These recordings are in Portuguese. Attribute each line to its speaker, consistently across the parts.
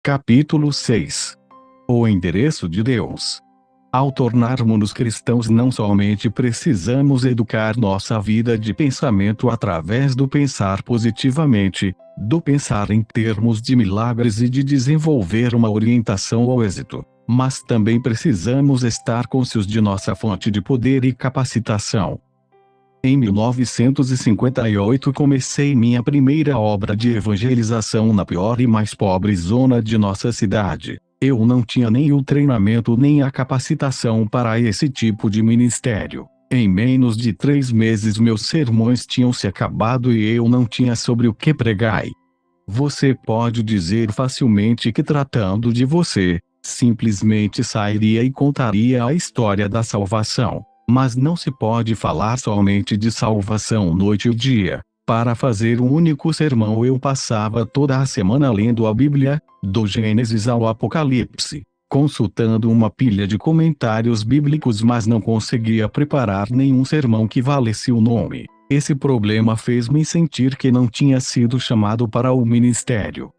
Speaker 1: Capítulo 6. O endereço de Deus. Ao tornarmos-nos cristãos, não somente precisamos educar nossa vida de pensamento através do pensar positivamente, do pensar em termos de milagres e de desenvolver uma orientação ao êxito, mas também precisamos estar conscientes de nossa fonte de poder e capacitação. Em 1958 comecei minha primeira obra de evangelização na pior e mais pobre zona de nossa cidade. Eu não tinha nem o treinamento nem a capacitação para esse tipo de ministério. Em menos de 3 meses meus sermões tinham se acabado e eu não tinha sobre o que pregar. Você pode dizer facilmente que, tratando de você, simplesmente sairia e contaria a história da salvação. Mas não se pode falar somente de salvação noite e dia. Para fazer um único sermão eu passava toda a semana lendo a Bíblia, do Gênesis ao Apocalipse, consultando uma pilha de comentários bíblicos, mas não conseguia preparar nenhum sermão que valesse o nome. Esse problema fez-me sentir que não tinha sido chamado para o ministério.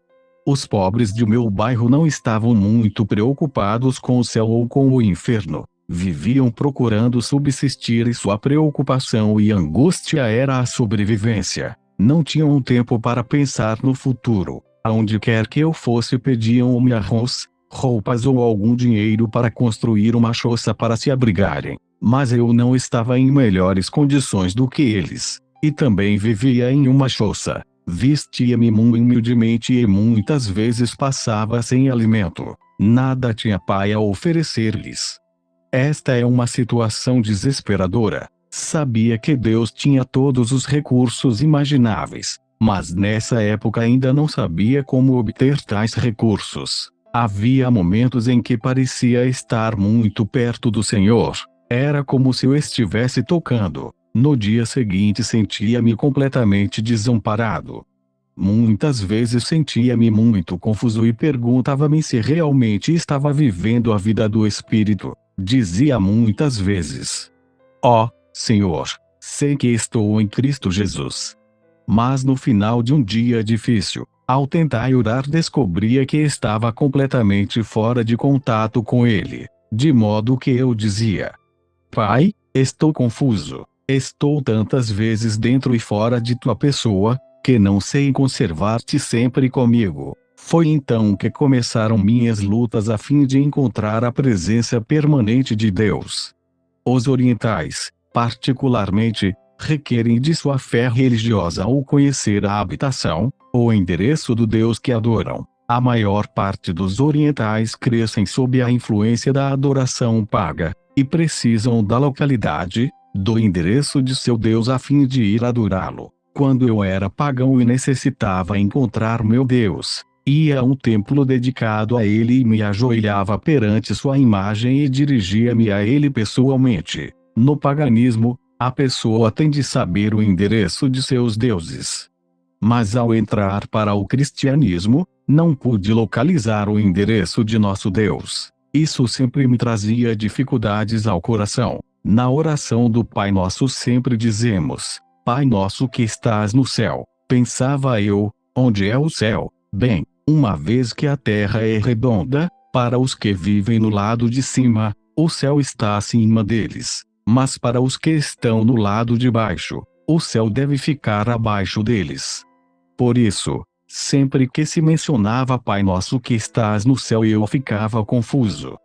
Speaker 1: Os pobres de meu bairro não estavam muito preocupados com o céu ou com o inferno. Viviam procurando subsistir e sua preocupação e angústia era a sobrevivência. Não tinham tempo para pensar no futuro. Aonde quer que eu fosse pediam-me arroz, roupas ou algum dinheiro para construir uma choça para se abrigarem. Mas eu não estava em melhores condições do que eles. E também vivia em uma choça. Vestia-me muito humildemente e muitas vezes passava sem alimento. Nada tinha pai a oferecer-lhes. Esta é uma situação desesperadora. Sabia que Deus tinha todos os recursos imagináveis, mas nessa época ainda não sabia como obter tais recursos. Havia momentos em que parecia estar muito perto do Senhor. Era como se eu estivesse tocando. No dia seguinte sentia-me completamente desamparado. Muitas vezes sentia-me muito confuso e perguntava-me se realmente estava vivendo a vida do Espírito. Dizia muitas vezes: ó, Senhor, sei que estou em Cristo Jesus. Mas no final de um dia difícil, ao tentar orar, descobria que estava completamente fora de contato com Ele. De modo que eu dizia: Pai, estou confuso. Estou tantas vezes dentro e fora de tua pessoa, que não sei conservar-te sempre comigo. Foi então que começaram minhas lutas a fim de encontrar a presença permanente de Deus. Os orientais, particularmente, requerem de sua fé religiosa ou conhecer a habitação, o endereço do Deus que adoram. A maior parte dos orientais crescem sob a influência da adoração paga, e precisam da localidade, do endereço de seu Deus a fim de ir adorá-lo. Quando eu era pagão e necessitava encontrar meu Deus, ia a um templo dedicado a ele e me ajoelhava perante sua imagem e dirigia-me a ele pessoalmente. No paganismo, a pessoa tem de saber o endereço de seus deuses. Mas ao entrar para o cristianismo, não pude localizar o endereço de nosso Deus. Isso sempre me trazia dificuldades ao coração. Na oração do Pai Nosso sempre dizemos: Pai nosso que estás no céu. Pensava eu, onde é o céu? Bem, uma vez que a terra é redonda, para os que vivem no lado de cima, o céu está acima deles. Mas para os que estão no lado de baixo, o céu deve ficar abaixo deles. Por isso, sempre que se mencionava Pai nosso que estás no céu, eu ficava confuso.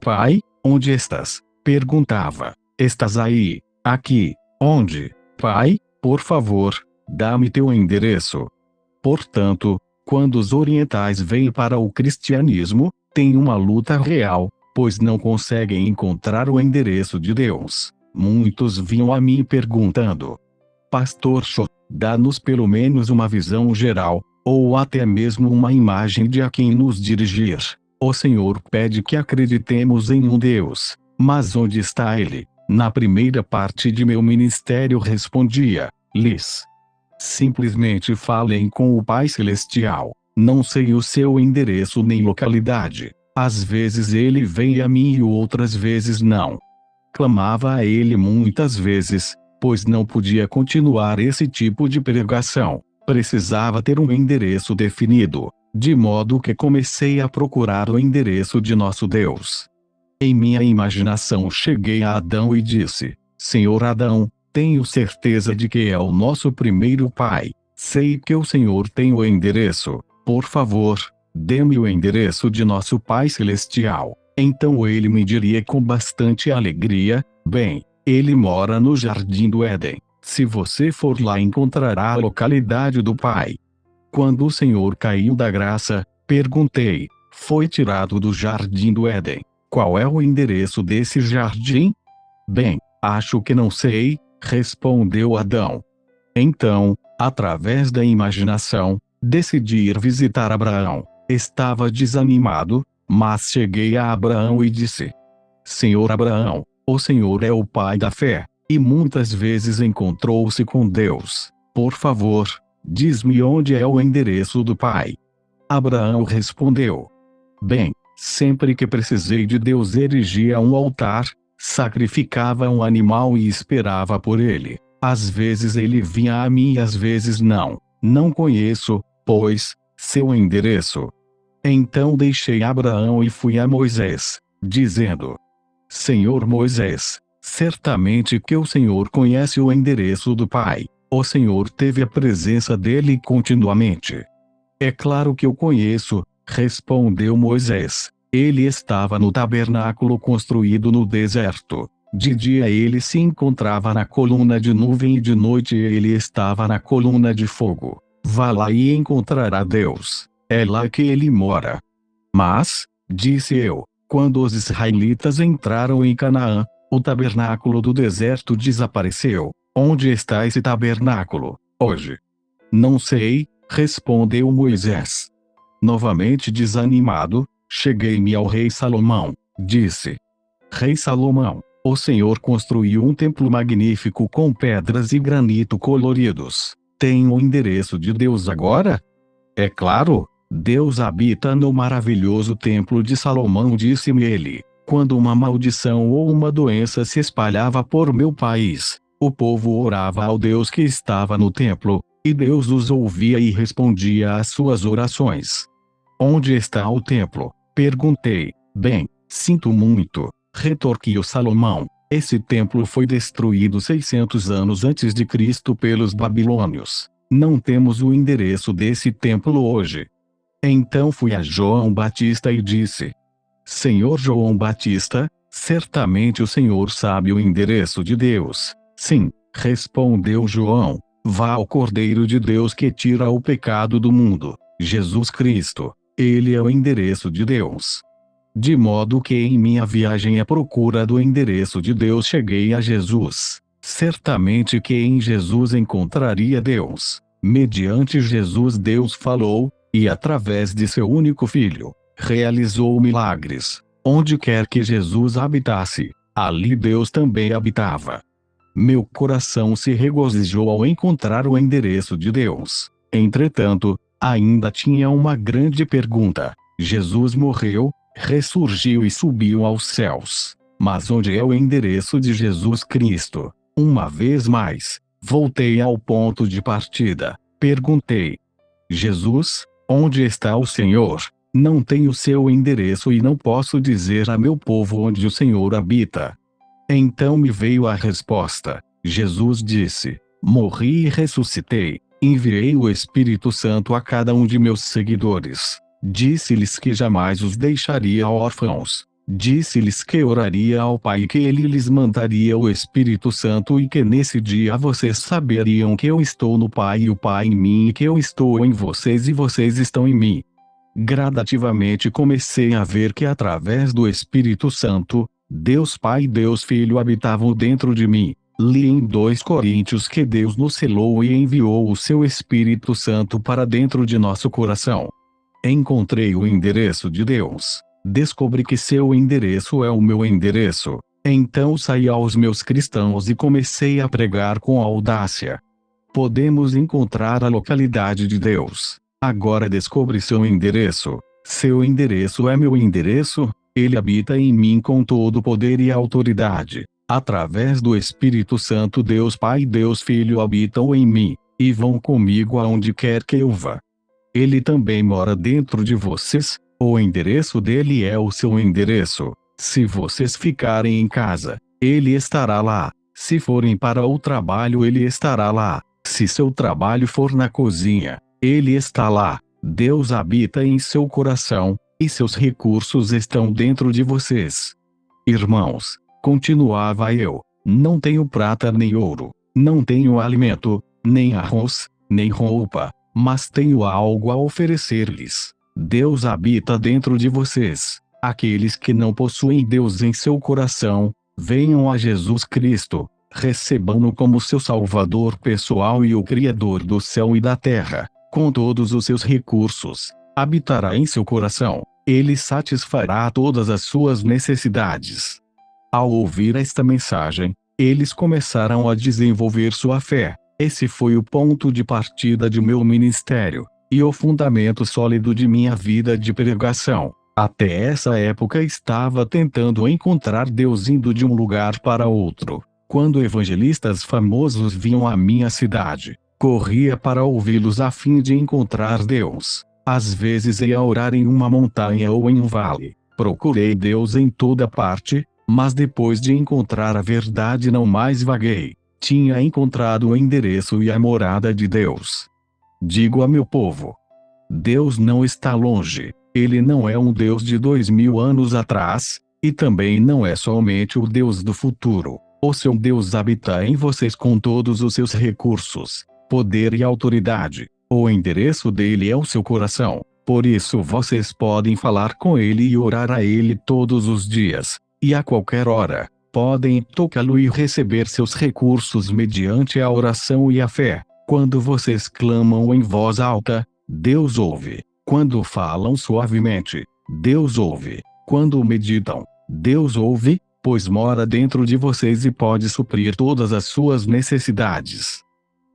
Speaker 1: Pai, onde estás? Perguntava. Estás aí, aqui, onde? Pai, por favor, dá-me teu endereço. Portanto, quando os orientais vêm para o cristianismo, têm uma luta real, pois não conseguem encontrar o endereço de Deus. Muitos vinham a mim perguntando: Pastor Cho, dá-nos pelo menos uma visão geral, ou até mesmo uma imagem de a quem nos dirigir. O Senhor pede que acreditemos em um Deus, mas onde está Ele? Na primeira parte de meu ministério respondia: lhes simplesmente falem com o Pai Celestial. Não sei o seu endereço nem localidade. Às vezes ele vem a mim e outras vezes não. Clamava a ele muitas vezes, pois não podia continuar esse tipo de pregação. Precisava ter um endereço definido. De modo que comecei a procurar o endereço de nosso Deus. Em minha imaginação cheguei a Adão e disse: Senhor Adão, tenho certeza de que é o nosso primeiro pai. Sei que o Senhor tem o endereço. Por favor, dê-me o endereço de nosso Pai Celestial. Então ele me diria com bastante alegria: bem, ele mora no Jardim do Éden. Se você for lá, encontrará a localidade do Pai. Quando o Senhor caiu da graça, perguntei: foi tirado do Jardim do Éden. Qual é o endereço desse jardim? Bem, acho que não sei, respondeu Adão. Então, através da imaginação, decidi ir visitar Abraão. Estava desanimado, mas cheguei a Abraão e disse: Senhor Abraão, o Senhor é o pai da fé, e muitas vezes encontrou-se com Deus. Por favor, diz-me onde é o endereço do Pai. Abraão respondeu: bem, sempre que precisei de Deus erigia um altar, sacrificava um animal e esperava por ele. Às vezes ele vinha a mim e às vezes não. Não conheço, pois, seu endereço. Então deixei Abraão e fui a Moisés, dizendo: Senhor Moisés, certamente que o Senhor conhece o endereço do Pai. O Senhor teve a presença dele continuamente. É claro que eu conheço, respondeu Moisés. Ele estava no tabernáculo construído no deserto. De dia ele se encontrava na coluna de nuvem e de noite ele estava na coluna de fogo. Vá lá e encontrará Deus. É lá que ele mora. Mas, disse eu, quando os israelitas entraram em Canaã, o tabernáculo do deserto desapareceu. Onde está esse tabernáculo, hoje? Não sei, respondeu Moisés. Novamente desanimado, cheguei-me ao rei Salomão, disse: Rei Salomão, o Senhor construiu um templo magnífico com pedras e granito coloridos. Tem o endereço de Deus agora? É claro, Deus habita no maravilhoso templo de Salomão, disse-me ele. Quando uma maldição ou uma doença se espalhava por meu país, o povo orava ao Deus que estava no templo, e Deus os ouvia e respondia às suas orações. Onde está o templo? Perguntei. Bem, sinto muito, retorquiu Salomão. Esse templo foi destruído 600 anos antes de Cristo pelos babilônios. Não temos o endereço desse templo hoje. Então fui a João Batista e disse: Senhor João Batista, certamente o Senhor sabe o endereço de Deus. Sim, respondeu João. Vá ao Cordeiro de Deus que tira o pecado do mundo, Jesus Cristo. Ele é o endereço de Deus. De modo que em minha viagem à procura do endereço de Deus cheguei a Jesus. Certamente que em Jesus encontraria Deus. Mediante Jesus Deus falou, e através de seu único Filho, realizou milagres. Onde quer que Jesus habitasse, ali Deus também habitava. Meu coração se regozijou ao encontrar o endereço de Deus. Entretanto, ainda tinha uma grande pergunta. Jesus morreu, ressurgiu e subiu aos céus. Mas onde é o endereço de Jesus Cristo? Uma vez mais, voltei ao ponto de partida. Perguntei: Jesus, onde está o Senhor? Não tenho seu endereço e não posso dizer a meu povo onde o Senhor habita. Então me veio a resposta. Jesus disse: morri e ressuscitei. Enviei o Espírito Santo a cada um de meus seguidores. Disse-lhes que jamais os deixaria órfãos. Disse-lhes que oraria ao Pai e que ele lhes mandaria o Espírito Santo e que nesse dia vocês saberiam que eu estou no Pai e o Pai em mim e que eu estou em vocês e vocês estão em mim. Gradativamente comecei a ver que através do Espírito Santo, Deus Pai e Deus Filho habitavam dentro de mim. Li em 2 Coríntios que Deus nos selou e enviou o seu Espírito Santo para dentro de nosso coração. Encontrei o endereço de Deus. Descobri que seu endereço é o meu endereço. Então saí aos meus cristãos e comecei a pregar com audácia. Podemos encontrar a localidade de Deus. Agora descobri seu endereço. Seu endereço é meu endereço. Ele habita em mim com todo poder e autoridade. Através do Espírito Santo Deus Pai e Deus Filho habitam em mim, e vão comigo aonde quer que eu vá. Ele também mora dentro de vocês. O endereço dele é o seu endereço. Se vocês ficarem em casa, ele estará lá. Se forem para o trabalho, ele estará lá. Se seu trabalho for na cozinha, ele está lá. Deus habita em seu coração, e seus recursos estão dentro de vocês. Irmãos, continuava eu, não tenho prata nem ouro, não tenho alimento, nem arroz, nem roupa, mas tenho algo a oferecer-lhes. Deus habita dentro de vocês. Aqueles que não possuem Deus em seu coração, venham a Jesus Cristo, recebam-no como seu Salvador pessoal e o Criador do céu e da terra. Com todos os seus recursos, habitará em seu coração. Ele satisfará todas as suas necessidades. Ao ouvir esta mensagem, eles começaram a desenvolver sua fé. Esse foi o ponto de partida de meu ministério, e o fundamento sólido de minha vida de pregação. Até essa época estava tentando encontrar Deus indo de um lugar para outro. Quando evangelistas famosos vinham à minha cidade, corria para ouvi-los a fim de encontrar Deus. Às vezes ia orar em uma montanha ou em um vale. Procurei Deus em toda parte, mas depois de encontrar a verdade não mais vaguei. Tinha encontrado o endereço e a morada de Deus. Digo a meu povo: Deus não está longe. Ele não é um Deus de 2000 anos atrás, e também não é somente o Deus do futuro. O seu Deus habita em vocês com todos os seus recursos, poder e autoridade. O endereço dele é o seu coração. Por isso vocês podem falar com ele e orar a ele todos os dias, e a qualquer hora. Podem tocá-lo e receber seus recursos mediante a oração e a fé. Quando vocês clamam em voz alta, Deus ouve. Quando falam suavemente, Deus ouve. Quando meditam, Deus ouve, pois mora dentro de vocês e pode suprir todas as suas necessidades.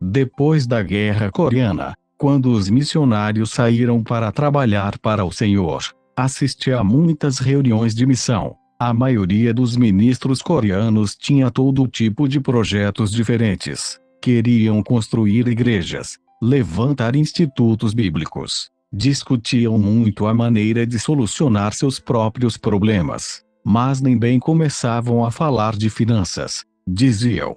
Speaker 1: Depois da Guerra Coreana, quando os missionários saíram para trabalhar para o Senhor, assisti a muitas reuniões de missão. A maioria dos ministros coreanos tinha todo tipo de projetos diferentes. Queriam construir igrejas, levantar institutos bíblicos. Discutiam muito a maneira de solucionar seus próprios problemas, mas nem bem começavam a falar de finanças. Diziam: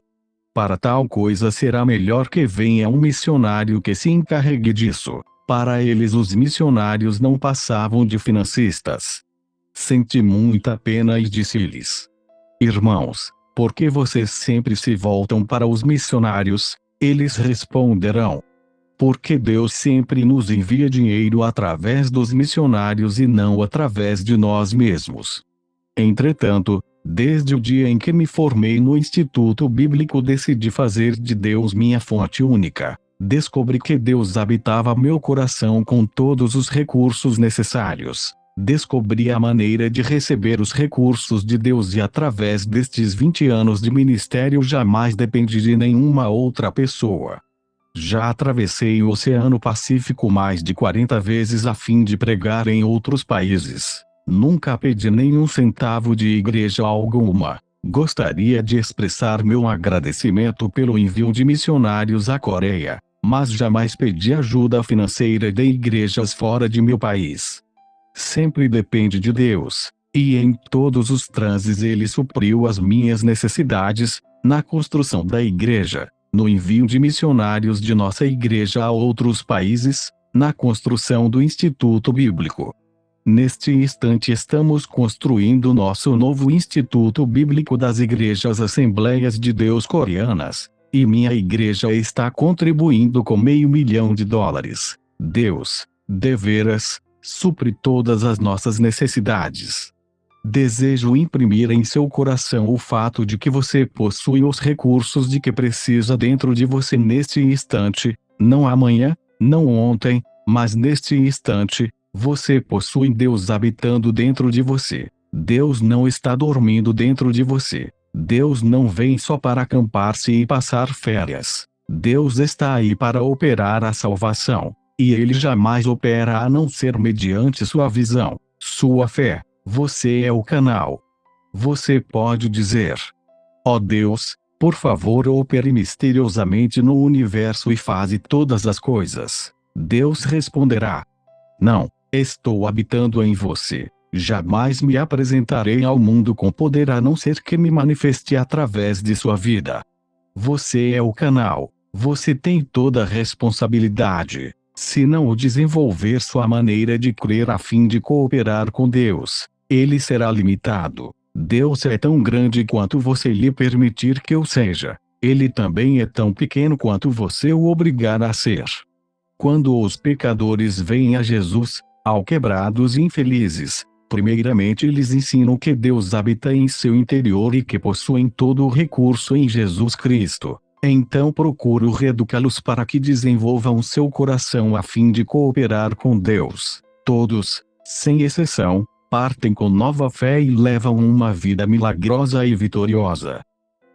Speaker 1: para tal coisa será melhor que venha um missionário que se encarregue disso. Para eles os missionários não passavam de financistas. Senti muita pena e disse-lhes: irmãos, por que vocês sempre se voltam para os missionários? Eles responderão: porque Deus sempre nos envia dinheiro através dos missionários e não através de nós mesmos. Entretanto, desde o dia em que me formei no Instituto Bíblico, decidi fazer de Deus minha fonte única. Descobri que Deus habitava meu coração com todos os recursos necessários. Descobri a maneira de receber os recursos de Deus e através destes 20 anos de ministério jamais dependi de nenhuma outra pessoa. Já atravessei o Oceano Pacífico mais de 40 vezes a fim de pregar em outros países. Nunca pedi nenhum centavo de igreja alguma. Gostaria de expressar meu agradecimento pelo envio de missionários à Coreia, mas jamais pedi ajuda financeira de igrejas fora de meu país. Sempre depende de Deus, e em todos os transes Ele supriu as minhas necessidades, na construção da igreja, no envio de missionários de nossa igreja a outros países, na construção do Instituto Bíblico. Neste instante estamos construindo nosso novo Instituto Bíblico das Igrejas Assembleias de Deus Coreanas, e minha igreja está contribuindo com $500 mil. Deus, deveras, supre todas as nossas necessidades. Desejo imprimir em seu coração o fato de que você possui os recursos de que precisa dentro de você neste instante, não amanhã, não ontem, mas neste instante. Você possui Deus habitando dentro de você. Deus não está dormindo dentro de você. Deus não vem só para acampar-se e passar férias. Deus está aí para operar a salvação. E Ele jamais opera a não ser mediante sua visão, sua fé. Você é o canal. Você pode dizer: ó Deus, por favor, opere misteriosamente no universo e faze todas as coisas. Deus responderá: não, estou habitando em você. Jamais me apresentarei ao mundo com poder a não ser que me manifeste através de sua vida. Você é o canal. Você tem toda a responsabilidade. Se não o desenvolver sua maneira de crer a fim de cooperar com Deus, ele será limitado. Deus é tão grande quanto você lhe permitir que o seja. Ele também é tão pequeno quanto você o obrigar a ser. Quando os pecadores vêm a Jesus, ao quebrados e infelizes, primeiramente lhes ensinam que Deus habita em seu interior e que possuem todo o recurso em Jesus Cristo. Então procuro reeducá-los para que desenvolvam seu coração a fim de cooperar com Deus. Todos, sem exceção, partem com nova fé e levam uma vida milagrosa e vitoriosa.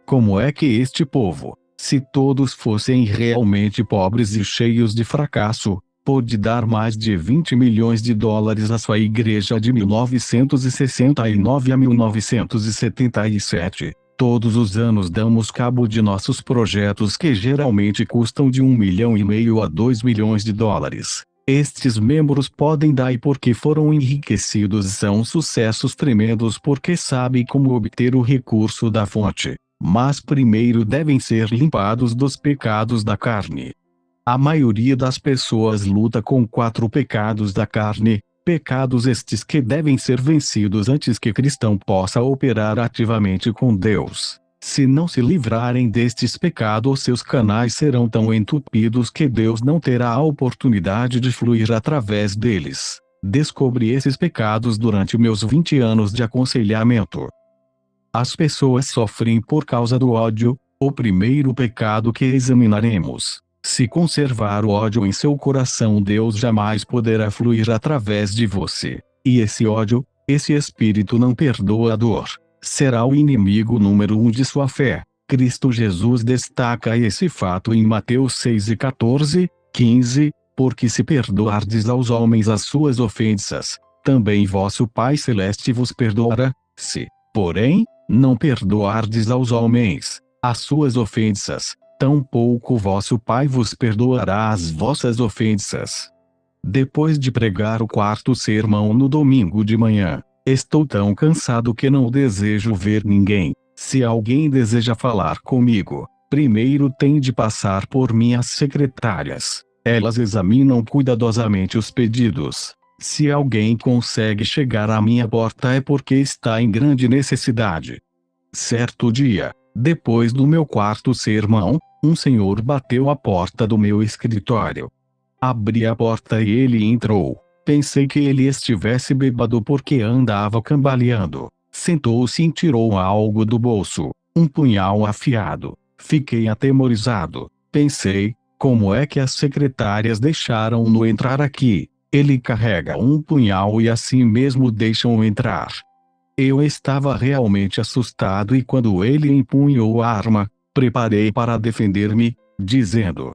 Speaker 1: Como é que este povo, se todos fossem realmente pobres e cheios de fracasso, pôde dar mais de 20 milhões de dólares à sua igreja de 1969 a 1977? Todos os anos damos cabo de nossos projetos que geralmente custam de 1,5 milhão a 2 milhões de dólares. Estes membros podem dar e porque foram enriquecidos são sucessos tremendos porque sabem como obter o recurso da fonte. Mas primeiro devem ser limpados dos pecados da carne. A maioria das pessoas luta com 4 pecados da carne, pecados estes que devem ser vencidos antes que cristão possa operar ativamente com Deus. Se não se livrarem destes pecados, seus canais serão tão entupidos que Deus não terá a oportunidade de fluir através deles. Descobri esses pecados durante meus 20 anos de aconselhamento. As pessoas sofrem por causa do ódio, o primeiro pecado que examinaremos. Se conservar o ódio em seu coração, Deus jamais poderá fluir através de você. E esse ódio, esse espírito não perdoa a dor. Será o inimigo número 1 de sua fé. Cristo Jesus destaca esse fato em Mateus 6:14, 15, porque se perdoardes aos homens as suas ofensas, também vosso Pai Celeste vos perdoará. Se, porém, não perdoardes aos homens as suas ofensas, tampouco vosso Pai vos perdoará as vossas ofensas. Depois de pregar o 4º sermão no domingo de manhã, estou tão cansado que não desejo ver ninguém. Se alguém deseja falar comigo, primeiro tem de passar por minhas secretárias. Elas examinam cuidadosamente os pedidos. Se alguém consegue chegar à minha porta é porque está em grande necessidade. Certo dia, depois do meu 4º sermão, um senhor bateu à porta do meu escritório. Abri a porta e ele entrou. Pensei que ele estivesse bêbado porque andava cambaleando. Sentou-se e tirou algo do bolso, um punhal afiado. Fiquei atemorizado. Pensei, como é que as secretárias deixaram-no entrar aqui? Ele carrega um punhal e assim mesmo deixam entrar. Eu estava realmente assustado e quando ele empunhou a arma, preparei para defender-me, dizendo: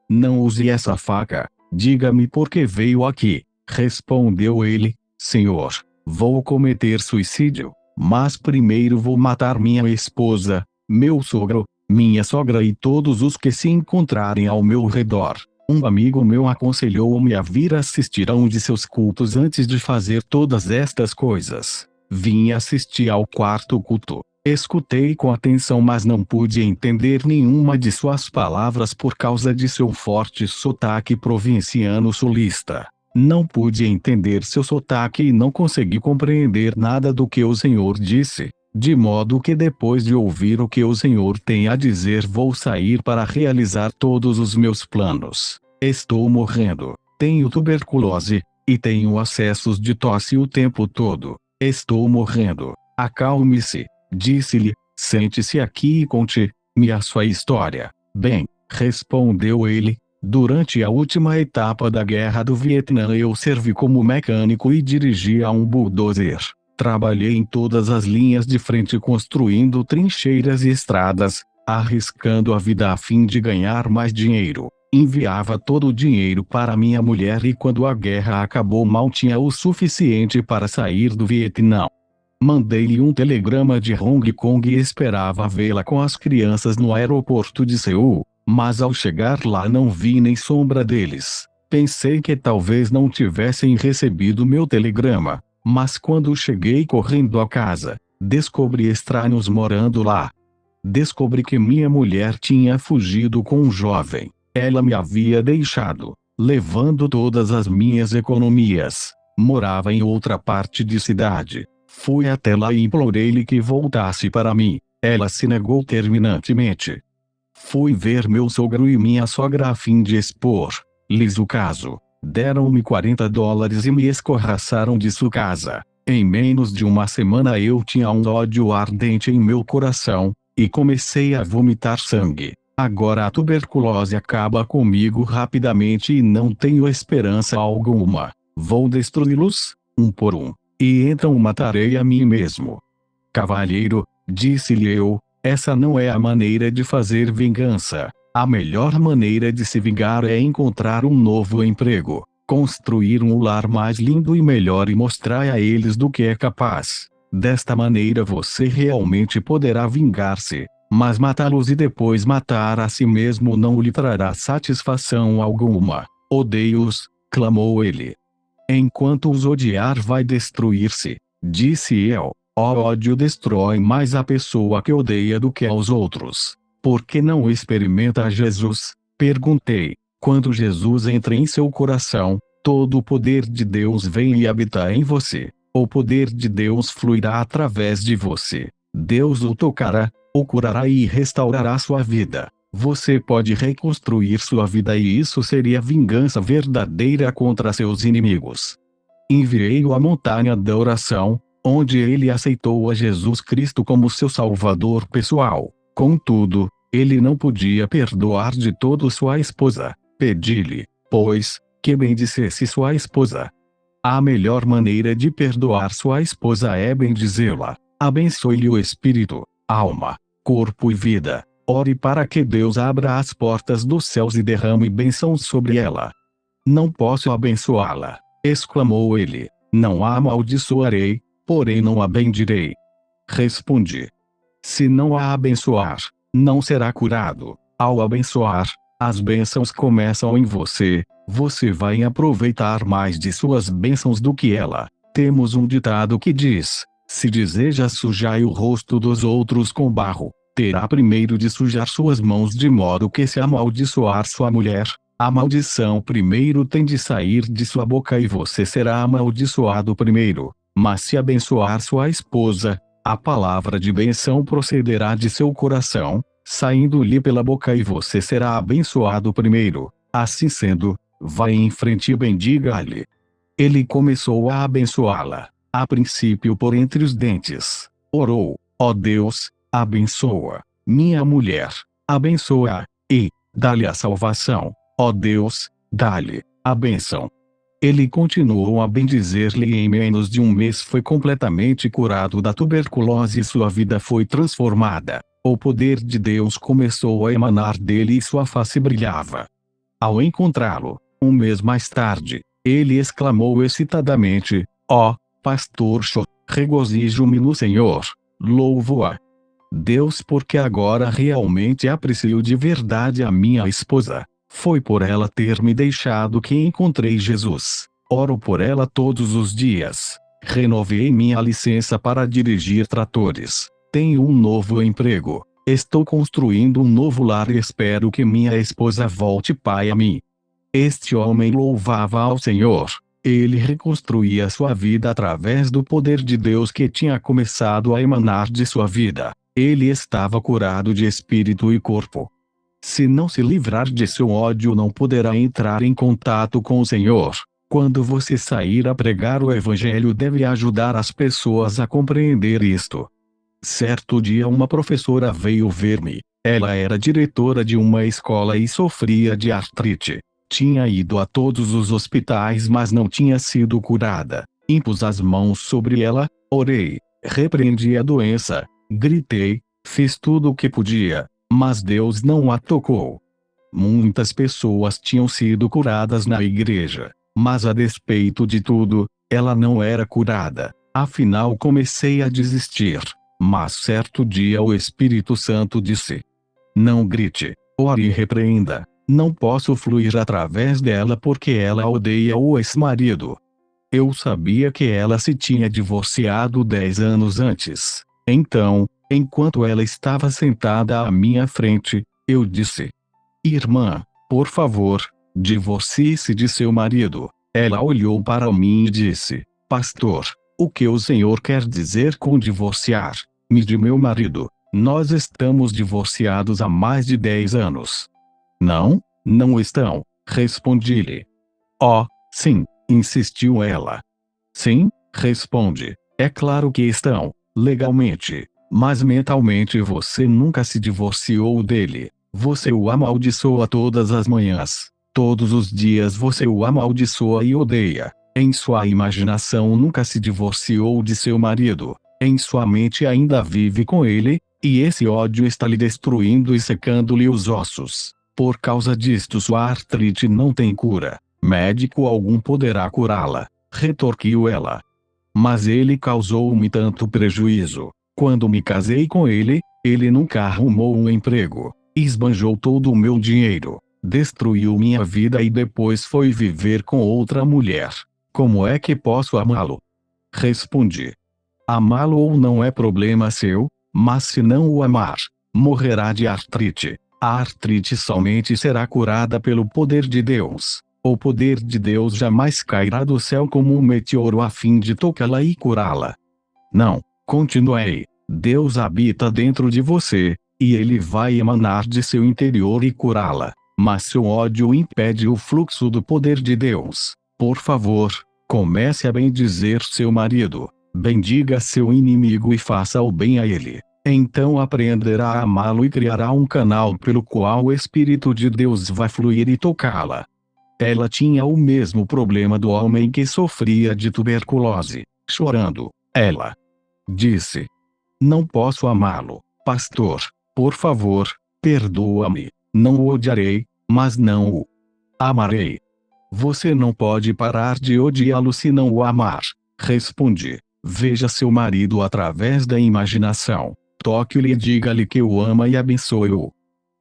Speaker 1: não use essa faca, diga-me por que veio aqui. Respondeu ele: Senhor, vou cometer suicídio, mas primeiro vou matar minha esposa, meu sogro, minha sogra e todos os que se encontrarem ao meu redor. Um amigo meu aconselhou-me a vir assistir a um de seus cultos antes de fazer todas estas coisas. Vim assistir ao 4º culto. Escutei com atenção, mas não pude entender nenhuma de suas palavras por causa de seu forte sotaque provinciano sulista. Não pude entender seu sotaque e não consegui compreender nada do que o Senhor disse, de modo que depois de ouvir o que o Senhor tem a dizer vou sair para realizar todos os meus planos. Estou morrendo, tenho tuberculose, e tenho acessos de tosse o tempo todo. Estou morrendo. Acalme-se, disse-lhe, sente-se aqui e conte-me a sua história. Bem, respondeu ele, durante a última etapa da Guerra do Vietnã eu servi como mecânico e dirigia um bulldozer. Trabalhei em todas as linhas de frente construindo trincheiras e estradas, arriscando a vida a fim de ganhar mais dinheiro. Enviava todo o dinheiro para minha mulher e quando a guerra acabou mal tinha o suficiente para sair do Vietnã. Mandei-lhe um telegrama de Hong Kong e esperava vê-la com as crianças no aeroporto de Seul, mas ao chegar lá não vi nem sombra deles. Pensei que talvez não tivessem recebido meu telegrama, mas quando cheguei correndo à casa, descobri estranhos morando lá. Descobri que minha mulher tinha fugido com um jovem. Ela me havia deixado, levando todas as minhas economias. Morava em outra parte de cidade. Fui até lá e implorei-lhe que voltasse para mim. Ela se negou terminantemente. Fui ver meu sogro e minha sogra a fim de expor-lhes o caso. Deram-me $40 e me escorraçaram de sua casa. Em menos de uma semana eu tinha um ódio ardente em meu coração, e comecei a vomitar sangue. Agora a tuberculose acaba comigo rapidamente e não tenho esperança alguma. Vou destruí-los, um por um, e então matarei a mim mesmo. Cavalheiro, disse-lhe eu, essa não é a maneira de fazer vingança. A melhor maneira de se vingar é encontrar um novo emprego, construir um lar mais lindo e melhor e mostrar a eles do que é capaz. Desta maneira você realmente poderá vingar-se, mas matá-los e depois matar a si mesmo não lhe trará satisfação alguma. Odeio-os, clamou ele. Enquanto os odiar vai destruir-se, disse eu. O ódio destrói mais a pessoa que odeia do que aos outros. Por que não experimenta Jesus? Perguntei. Quando Jesus entra em seu coração, todo o poder de Deus vem e habita em você. O poder de Deus fluirá através de você. Deus o tocará, o curará e restaurará sua vida. Você pode reconstruir sua vida e isso seria vingança verdadeira contra seus inimigos. Enviei-o à montanha da oração, onde ele aceitou a Jesus Cristo como seu Salvador pessoal. Contudo, ele não podia perdoar de todo sua esposa. Pedi-lhe, pois, que bendissesse sua esposa. A melhor maneira de perdoar sua esposa é bendizê-la. Abençoe-lhe o espírito, alma, corpo e vida. Ore para que Deus abra as portas dos céus e derrame bênçãos sobre ela. Não posso abençoá-la, exclamou ele. Não a amaldiçoarei, porém não a bendirei. Respondi. Se não a abençoar, não será curado. Ao abençoar, as bênçãos começam em você. Você vai aproveitar mais de suas bênçãos do que ela. Temos um ditado que diz: se deseja sujar o rosto dos outros com barro, terá primeiro de sujar suas mãos, de modo que se amaldiçoar sua mulher, a maldição primeiro tem de sair de sua boca e você será amaldiçoado primeiro. Mas se abençoar sua esposa, a palavra de benção procederá de seu coração, saindo-lhe pela boca e você será abençoado primeiro. Assim sendo, vai em frente e bendiga-lhe. Ele começou a abençoá-la, a princípio por entre os dentes. Orou: ó Deus, abençoa minha mulher, abençoa e dá-lhe a salvação. Ó Deus, dá-lhe a bênção. Ele continuou a bendizer-lhe e em menos de um mês foi completamente curado da tuberculose e sua vida foi transformada. O poder de Deus começou a emanar dele e sua face brilhava. Ao encontrá-lo, um mês mais tarde, ele exclamou excitadamente: ó, pastor Cho, regozijo-me no Senhor, louvo-a Deus porque agora realmente aprecio de verdade a minha esposa. Foi por ela ter me deixado que encontrei Jesus. Oro por ela todos os dias. Renovei minha licença para dirigir tratores. Tenho um novo emprego. Estou construindo um novo lar e espero que minha esposa volte pai a mim. Este homem louvava ao Senhor. Ele reconstruía sua vida através do poder de Deus que tinha começado a emanar de sua vida. Ele estava curado de espírito e corpo. Se não se livrar de seu ódio, não poderá entrar em contato com o Senhor. Quando você sair a pregar o Evangelho, deve ajudar as pessoas a compreender isto. Certo dia uma professora veio ver-me. Ela era diretora de uma escola e sofria de artrite. Tinha ido a todos os hospitais, mas não tinha sido curada. Impus as mãos sobre ela, orei, repreendi a doença, gritei, fiz tudo o que podia. Mas Deus não a tocou. Muitas pessoas tinham sido curadas na igreja, mas a despeito de tudo, ela não era curada. Afinal comecei a desistir. Mas certo dia o Espírito Santo disse: não grite, ore e repreenda. Não posso fluir através dela porque ela odeia o ex-marido. Eu sabia que ela se tinha divorciado 10 anos antes. Então, enquanto ela estava sentada à minha frente, eu disse: Irmã, por favor, divorcie-se de seu marido. Ela olhou para mim e disse: Pastor, o que o senhor quer dizer com divorciar-me de meu marido? Nós estamos divorciados há mais de 10 anos. Não, não estão, respondi-lhe. Oh, sim, insistiu ela. Sim, responde, é claro que estão, legalmente, mas mentalmente você nunca se divorciou dele. Você o amaldiçoa todas as manhãs. Todos os dias você o amaldiçoa e odeia. Em sua imaginação nunca se divorciou de seu marido. Em sua mente ainda vive com ele, e esse ódio está lhe destruindo e secando-lhe os ossos. Por causa disto sua artrite não tem cura. Médico algum poderá curá-la, retorquiu ela. Mas ele causou-me tanto prejuízo. Quando me casei com ele, ele nunca arrumou um emprego. Esbanjou todo o meu dinheiro, destruiu minha vida e depois foi viver com outra mulher. Como é que posso amá-lo? Respondi. Amá-lo ou não é problema seu, mas se não o amar, morrerá de artrite. A artrite somente será curada pelo poder de Deus. O poder de Deus jamais cairá do céu como um meteoro a fim de tocá-la e curá-la. Não, continuei. Deus habita dentro de você, e ele vai emanar de seu interior e curá-la. Mas seu ódio impede o fluxo do poder de Deus. Por favor, comece a bendizer seu marido. Bendiga seu inimigo e faça o bem a ele. Então aprenderá a amá-lo e criará um canal pelo qual o Espírito de Deus vai fluir e tocá-la. Ela tinha o mesmo problema do homem que sofria de tuberculose. Chorando, ela disse: Não posso amá-lo, pastor. Por favor, perdoa-me. Não o odiarei, mas não o amarei. Você não pode parar de odiá-lo se não o amar. Respondi: Veja seu marido através da imaginação. Toque-lhe e diga-lhe que o ama e abençoe-o.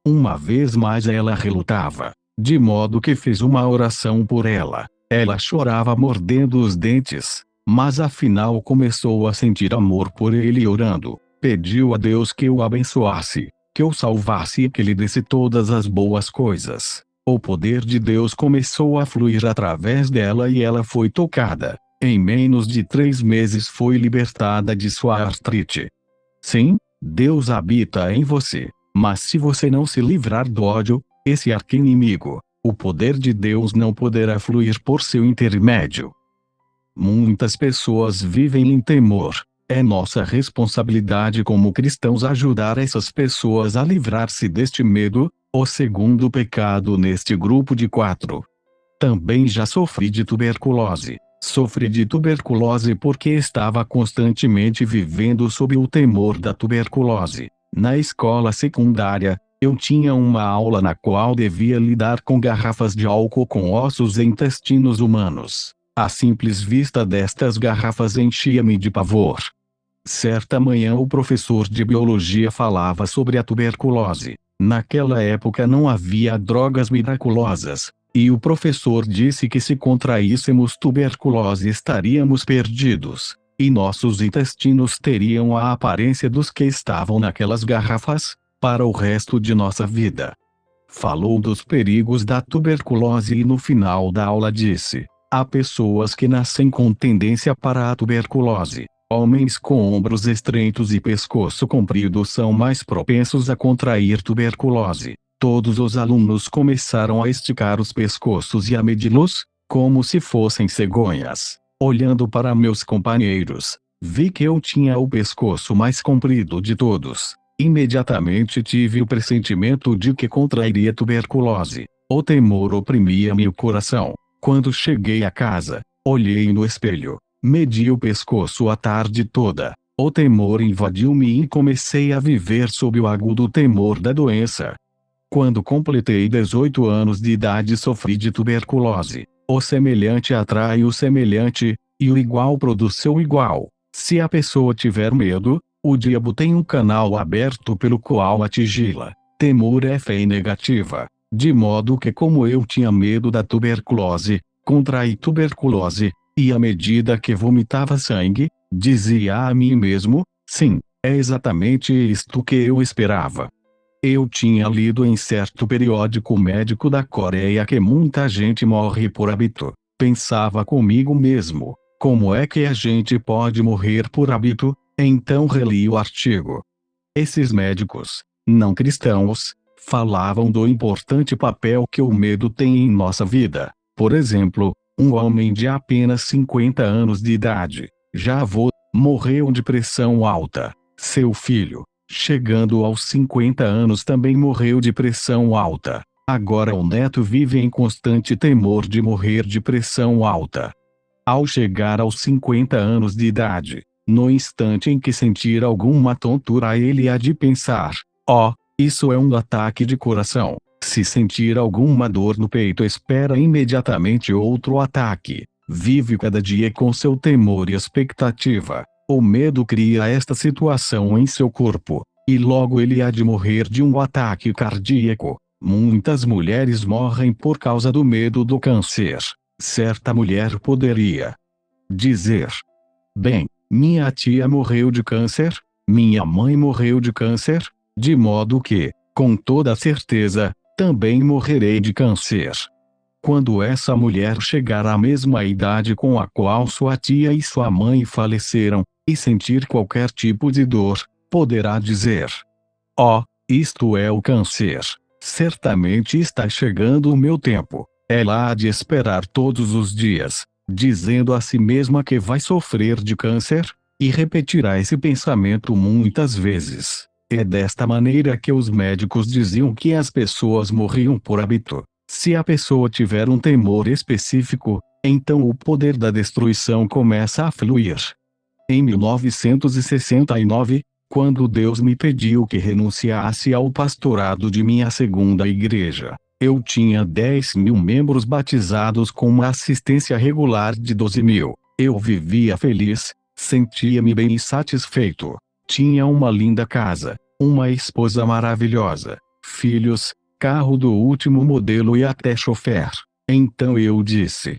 Speaker 1: Uma vez mais ela relutava, de modo que fiz uma oração por ela. Ela chorava mordendo os dentes, mas afinal começou a sentir amor por ele e orando, pediu a Deus que o abençoasse, que o salvasse e que lhe desse todas as boas coisas. O poder de Deus começou a fluir através dela e ela foi tocada. Em menos de 3 meses foi libertada de sua artrite. Sim, Deus habita em você. Mas se você não se livrar do ódio, esse arqui-inimigo, o poder de Deus não poderá fluir por seu intermédio. Muitas pessoas vivem em temor. É nossa responsabilidade como cristãos ajudar essas pessoas a livrar-se deste medo, o segundo pecado neste grupo de 4. Também já sofri de tuberculose. Sofri de tuberculose porque estava constantemente vivendo sob o temor da tuberculose. Na escola secundária, eu tinha uma aula na qual devia lidar com garrafas de álcool com ossos e intestinos humanos. A simples vista destas garrafas enchia-me de pavor. Certa manhã o professor de biologia falava sobre a tuberculose. Naquela época não havia drogas miraculosas, e o professor disse que se contraíssemos tuberculose estaríamos perdidos, e nossos intestinos teriam a aparência dos que estavam naquelas garrafas, para o resto de nossa vida. Falou dos perigos da tuberculose e no final da aula disse: há pessoas que nascem com tendência para a tuberculose. Homens com ombros estreitos e pescoço comprido são mais propensos a contrair tuberculose. Todos os alunos começaram a esticar os pescoços e a medi-los, como se fossem cegonhas. Olhando para meus companheiros, vi que eu tinha o pescoço mais comprido de todos. Imediatamente tive o pressentimento de que contrairia tuberculose. O temor oprimia-me o coração. Quando cheguei a casa, olhei no espelho. Medi o pescoço a tarde toda. O temor invadiu-me e comecei a viver sob o agudo temor da doença. Quando completei 18 anos de idade sofri de tuberculose. O semelhante atrai o semelhante, e o igual produz seu igual. Se a pessoa tiver medo, o diabo tem um canal aberto pelo qual atingi-la. Temor é fé negativa. De modo que, como eu tinha medo da tuberculose, contraí tuberculose, e à medida que vomitava sangue, dizia a mim mesmo: sim, é exatamente isto que eu esperava. Eu tinha lido em certo periódico médico da Coreia que muita gente morre por hábito. Pensava comigo mesmo: como é que a gente pode morrer por hábito? Então reli o artigo. Esses médicos, não cristãos, falavam do importante papel que o medo tem em nossa vida. Por exemplo, um homem de apenas 50 anos de idade, já avô, morreu de pressão alta. Seu filho, chegando aos 50 anos, também morreu de pressão alta. Agora o neto vive em constante temor de morrer de pressão alta. Ao chegar aos 50 anos de idade, no instante em que sentir alguma tontura, ele há de pensar: ó, isso é um ataque de coração. Se sentir alguma dor no peito, espera imediatamente outro ataque. Vive cada dia com seu temor e expectativa. O medo cria esta situação em seu corpo, e logo ele há de morrer de um ataque cardíaco. Muitas mulheres morrem por causa do medo do câncer. Certa mulher poderia dizer: bem, minha tia morreu de câncer, minha mãe morreu de câncer, de modo que, com toda certeza, também morrerei de câncer. Quando essa mulher chegar à mesma idade com a qual sua tia e sua mãe faleceram, e sentir qualquer tipo de dor, poderá dizer: ó, isto é o câncer. Certamente está chegando o meu tempo. Ela há de esperar todos os dias, dizendo a si mesma que vai sofrer de câncer, e repetirá esse pensamento muitas vezes. É desta maneira que os médicos diziam que as pessoas morriam por hábito. Se a pessoa tiver um temor específico, então o poder da destruição começa a fluir. Em 1969, quando Deus me pediu que renunciasse ao pastorado de minha segunda igreja, eu tinha 10.000 membros batizados com uma assistência regular de 12.000. Eu vivia feliz, sentia-me bem e satisfeito. Tinha uma linda casa, uma esposa maravilhosa, filhos, carro do último modelo e até chofer. Então eu disse: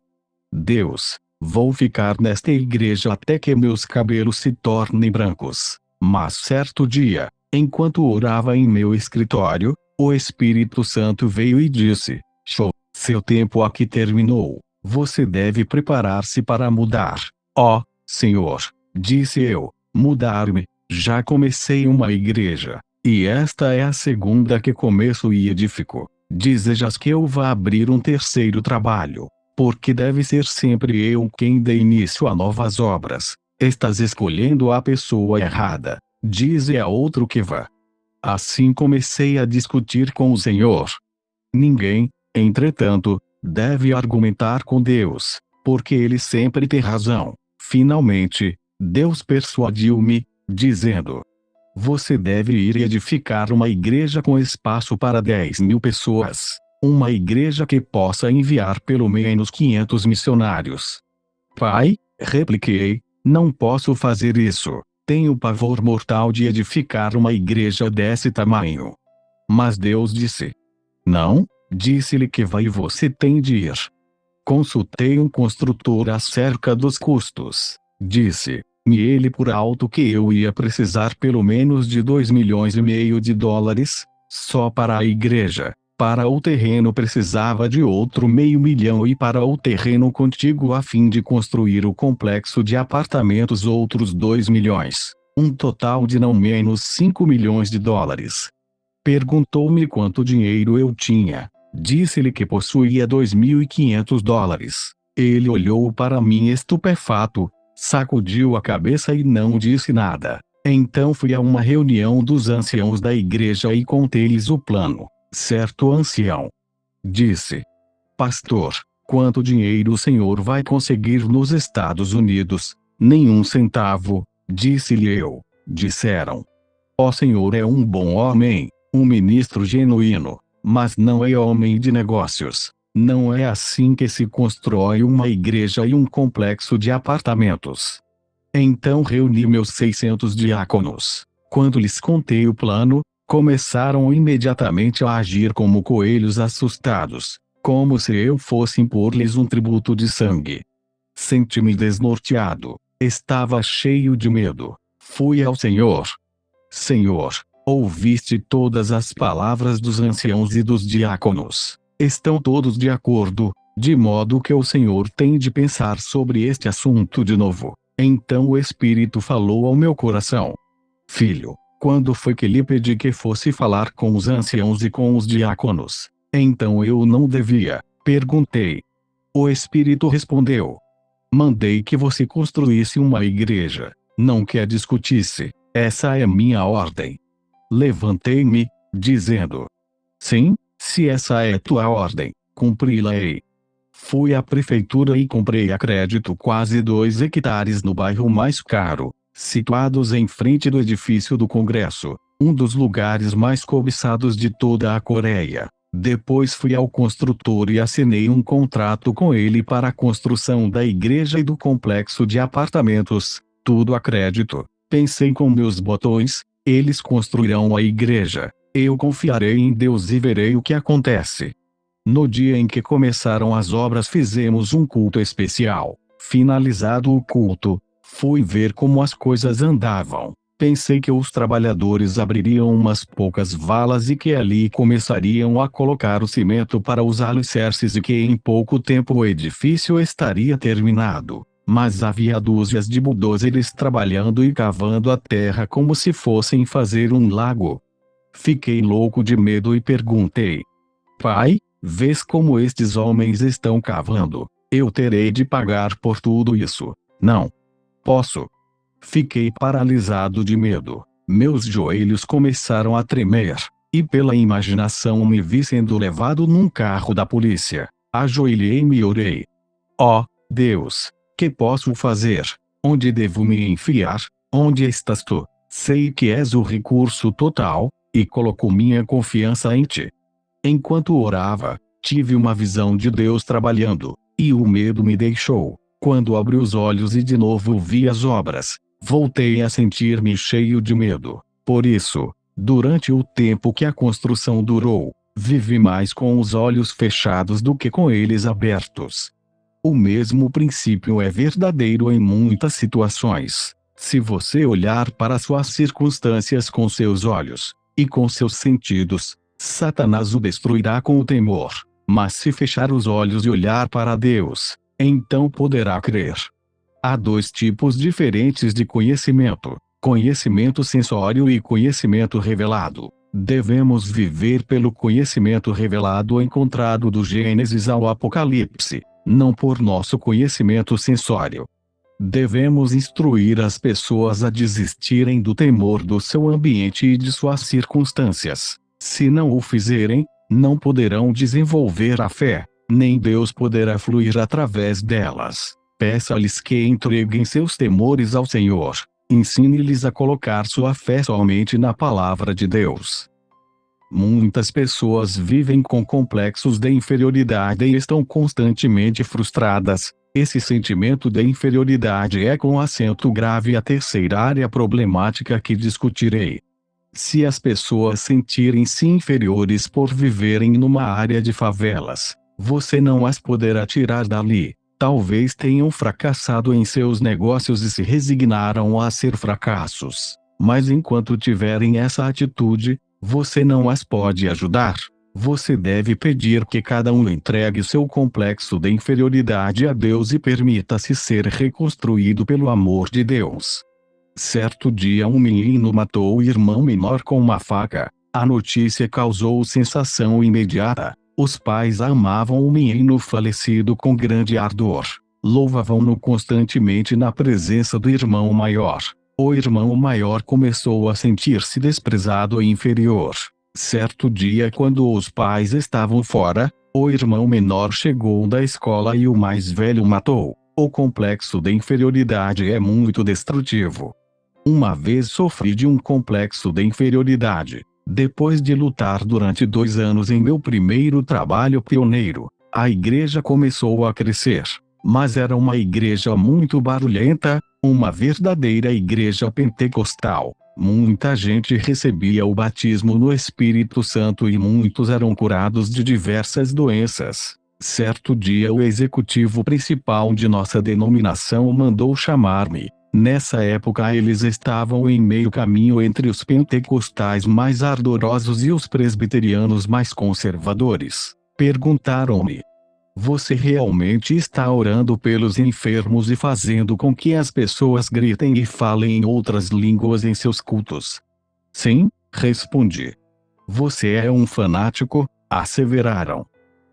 Speaker 1: Deus, vou ficar nesta igreja até que meus cabelos se tornem brancos. Mas certo dia, enquanto orava em meu escritório, o Espírito Santo veio e disse: show, seu tempo aqui terminou. Você deve preparar-se para mudar. Ó, Senhor, disse eu, mudar-me. Já comecei uma igreja, e esta é a segunda que começo e edifico. Desejas que eu vá abrir um terceiro trabalho? Porque deve ser sempre eu quem dê início a novas obras. Estás escolhendo a pessoa errada. Dize a outro que vá. Assim comecei a discutir com o Senhor. Ninguém, entretanto, deve argumentar com Deus, porque ele sempre tem razão. Finalmente, Deus persuadiu-me, dizendo: você deve ir e edificar uma igreja com espaço para 10.000 pessoas. Uma igreja que possa enviar pelo menos 500 missionários. Pai, repliquei, não posso fazer isso. Tenho pavor mortal de edificar uma igreja desse tamanho. Mas Deus disse: não, disse-lhe que vai e você tem de ir. Consultei um construtor acerca dos custos. Disse-me ele por alto que eu ia precisar pelo menos de 2,5 milhões de dólares, só para a igreja. Para o terreno precisava de outro 500 mil e para o terreno contíguo a fim de construir o complexo de apartamentos outros 2 milhões. Um total de não menos 5 milhões de dólares. Perguntou-me quanto dinheiro eu tinha. Disse-lhe que possuía 2.500 dólares. Ele olhou para mim estupefato, sacudiu a cabeça e não disse nada. Então fui a uma reunião dos anciãos da igreja e contei-lhes o plano. Certo ancião disse: pastor, quanto dinheiro o senhor vai conseguir nos Estados Unidos? Nenhum centavo, disse-lhe eu. Disseram: ó senhor é um bom homem, um ministro genuíno, mas não é homem de negócios. Não é assim que se constrói uma igreja e um complexo de apartamentos. Então reuni meus 600 diáconos. Quando lhes contei o plano, Começaram imediatamente a agir como coelhos assustados, como se eu fosse impor-lhes um tributo de sangue. Senti-me desnorteado, estava cheio de medo. Fui ao Senhor. Senhor, ouviste todas as palavras dos anciãos e dos diáconos. Estão todos de acordo, de modo que o Senhor tem de pensar sobre este assunto de novo. Então o Espírito falou ao meu coração. Filho, quando foi que lhe pedi que fosse falar com os anciãos e com os diáconos? Então eu não devia, perguntei. O Espírito respondeu. Mandei que você construísse uma igreja, não que a discutisse. Essa é minha ordem. Levantei-me, dizendo: sim, se essa é tua ordem, cumpri-la-ei. Fui à prefeitura e comprei a crédito quase 2 hectares no bairro mais caro, situados em frente do edifício do Congresso, um dos lugares mais cobiçados de toda a Coreia. Depois fui ao construtor e assinei um contrato com ele para a construção da igreja e do complexo de apartamentos, tudo a crédito. Pensei com meus botões, eles construirão a igreja, eu confiarei em Deus e verei o que acontece. No dia em que começaram as obras fizemos um culto especial. Finalizado o culto, fui ver como as coisas andavam. Pensei que os trabalhadores abririam umas poucas valas e que ali começariam a colocar o cimento para os alicerces e que em pouco tempo o edifício estaria terminado. Mas havia dúzias de bulldozers trabalhando e cavando a terra como se fossem fazer um lago. Fiquei louco de medo e perguntei: Pai, vês como estes homens estão cavando? Eu terei de pagar por tudo isso. Não posso. Fiquei paralisado de medo. Meus joelhos começaram a tremer, e pela imaginação me vi sendo levado num carro da polícia. Ajoelhei-me e orei. Ó Deus, que posso fazer? Onde devo me enfiar? Onde estás tu? Sei que és o recurso total, e coloco minha confiança em ti. Enquanto orava, tive uma visão de Deus trabalhando, e o medo me deixou. Quando abri os olhos e de novo vi as obras, voltei a sentir-me cheio de medo. Por isso, durante o tempo que a construção durou, vivi mais com os olhos fechados do que com eles abertos. O mesmo princípio é verdadeiro em muitas situações. Se você olhar para suas circunstâncias com seus olhos, e com seus sentidos, Satanás o destruirá com o temor. Mas se fechar os olhos e olhar para Deus, então poderá crer. Há 2 tipos diferentes de conhecimento: conhecimento sensório e conhecimento revelado. Devemos viver pelo conhecimento revelado encontrado do Gênesis ao Apocalipse, não por nosso conhecimento sensório. Devemos instruir as pessoas a desistirem do temor do seu ambiente e de suas circunstâncias. Se não o fizerem, não poderão desenvolver a fé, nem Deus poderá fluir através delas. Peça-lhes que entreguem seus temores ao Senhor. Ensine-lhes a colocar sua fé somente na palavra de Deus. Muitas pessoas vivem com complexos de inferioridade e estão constantemente frustradas. Esse sentimento de inferioridade é com acento grave a terceira área problemática que discutirei. Se as pessoas sentirem-se inferiores por viverem numa área de favelas, você não as poderá tirar dali. Talvez tenham fracassado em seus negócios e se resignaram a ser fracassos. Mas enquanto tiverem essa atitude, você não as pode ajudar. Você deve pedir que cada um entregue seu complexo de inferioridade a Deus e permita-se ser reconstruído pelo amor de Deus. Certo dia um menino matou o irmão menor com uma faca. A notícia causou sensação imediata. Os pais amavam o menino falecido com grande ardor. Louvavam-no constantemente na presença do irmão maior. O irmão maior começou a sentir-se desprezado e inferior. Certo dia, quando os pais estavam fora, o irmão menor chegou da escola e o mais velho matou. O complexo de inferioridade é muito destrutivo. Uma vez sofri de um complexo de inferioridade. Depois de lutar durante 2 anos em meu primeiro trabalho pioneiro, a igreja começou a crescer. Mas era uma igreja muito barulhenta, Uma verdadeira igreja pentecostal. Muita gente recebia o batismo no Espírito Santo e muitos eram curados de diversas doenças. Certo dia o executivo principal de nossa denominação mandou chamar-me. Nessa época eles estavam em meio caminho entre os pentecostais mais ardorosos e os presbiterianos mais conservadores. Perguntaram-me: você realmente está orando pelos enfermos e fazendo com que as pessoas gritem e falem em outras línguas em seus cultos? Sim, respondi. Você é um fanático? Asseveraram.